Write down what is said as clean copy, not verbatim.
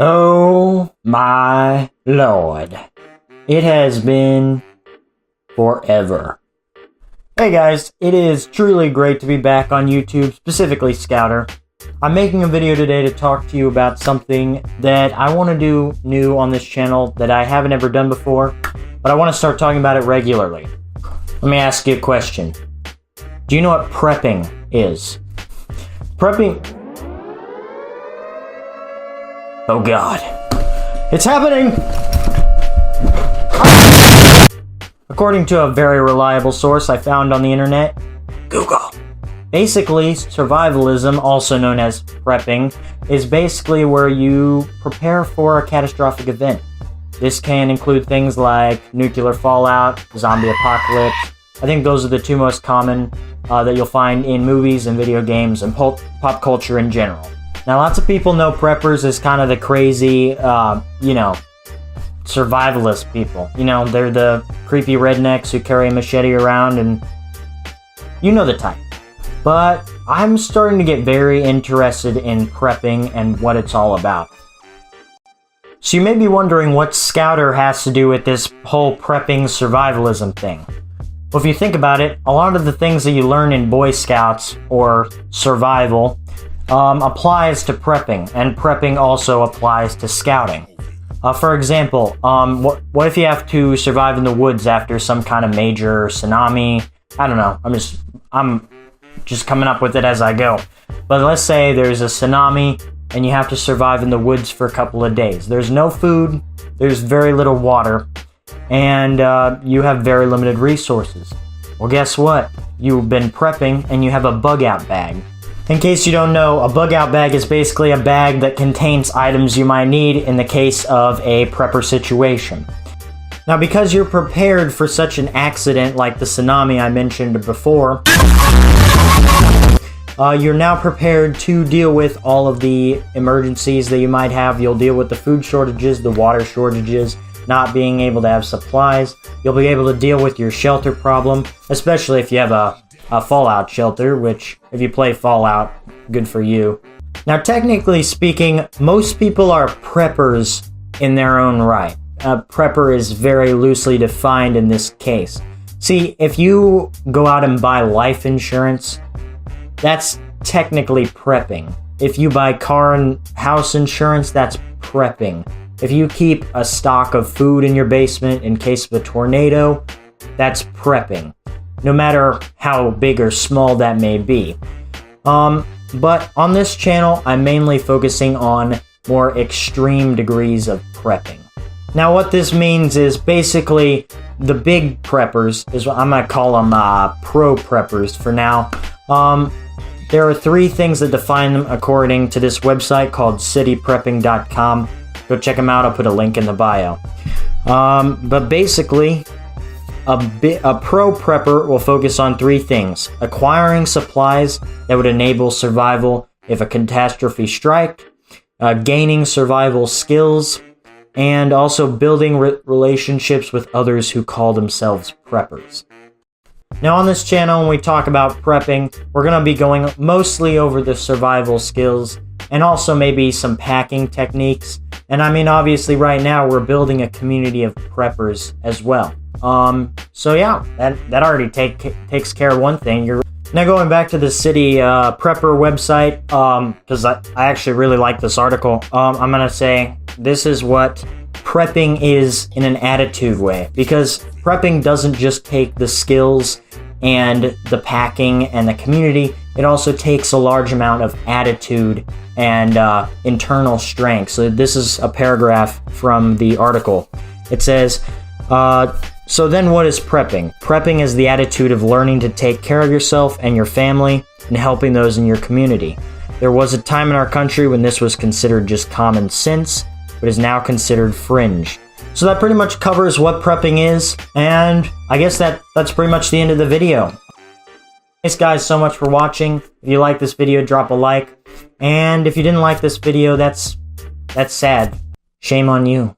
Oh my lord. It has been forever. Hey guys, it is truly great to be back on YouTube, specifically Scoutr. I'm making a video today to talk to you about something that I want to do new on this channel that I haven't ever done before, but I want to start talking about it regularly. Let me ask you a question. Do you know what prepping is? Prepping... Oh god. It's happening! According to a very reliable source I found on the internet, Google. Basically, survivalism, also known as prepping, is basically where you prepare for a catastrophic event. This can include things like nuclear fallout, zombie apocalypse. I think those are the two most common that you'll find in movies and video games and pop culture in general. Now, lots of people know preppers as kind of the crazy, survivalist people. You know, they're the creepy rednecks who carry a machete around and you know the type. But I'm starting to get very interested in prepping and what it's all about. So you may be wondering what Scoutr has to do with this whole prepping survivalism thing. Well, if you think about it, a lot of the things that you learn in Boy Scouts or survival applies to prepping, and prepping also applies to scouting. For example, what if you have to survive in the woods after some kind of major tsunami? I don't know. I'm just coming up with it as I go. But let's say there's a tsunami and you have to survive in the woods for a couple of days. There's no food, there's very little water, and you have very limited resources. Well, guess what? You've been prepping and you have a bug-out bag. In case you don't know, a bug-out bag is basically a bag that contains items you might need in the case of a prepper situation. Now, because you're prepared for such an accident like the tsunami I mentioned before, you're now prepared to deal with all of the emergencies that you might have. You'll deal with the food shortages, the water shortages, not being able to have supplies. You'll be able to deal with your shelter problem, especially if you have a Fallout shelter, which, if you play Fallout, good for you. Now, technically speaking, most people are preppers in their own right. A prepper is very loosely defined in this case. See, if you go out and buy life insurance, that's technically prepping. If you buy car and house insurance, that's prepping. If you keep a stock of food in your basement in case of a tornado, that's prepping. No matter how big or small that may be. But on this channel, I'm mainly focusing on more extreme degrees of prepping. Now, what this means is basically the big preppers, is what I'm going to call them pro preppers for now. There are three things that define them according to this website called cityprepping.com. Go check them out, I'll put a link in the bio. But basically, a pro prepper will focus on three things: acquiring supplies that would enable survival if a catastrophe strikes, gaining survival skills, and also building relationships with others who call themselves preppers. Now, on this channel, when we talk about prepping, we're going to be going mostly over the survival skills and also maybe some packing techniques. And I mean, obviously right now we're building a community of preppers as well. So yeah, that already takes care of one thing. Now, going back to the city prepper website, because I actually really like this article, I'm going to say this is what prepping is in an attitude way. Because prepping doesn't just take the skills and the packing and the community, it also takes a large amount of attitude and internal strength. So this is a paragraph from the article. It says, so then what is prepping? Prepping is the attitude of learning to take care of yourself and your family and helping those in your community. There was a time in our country when this was considered just common sense, but is now considered fringe. So that pretty much covers what prepping is, and I guess that's pretty much the end of the video. Thanks guys so much for watching. If you like this video, drop a like, and if you didn't like this video, that's sad. Shame on you.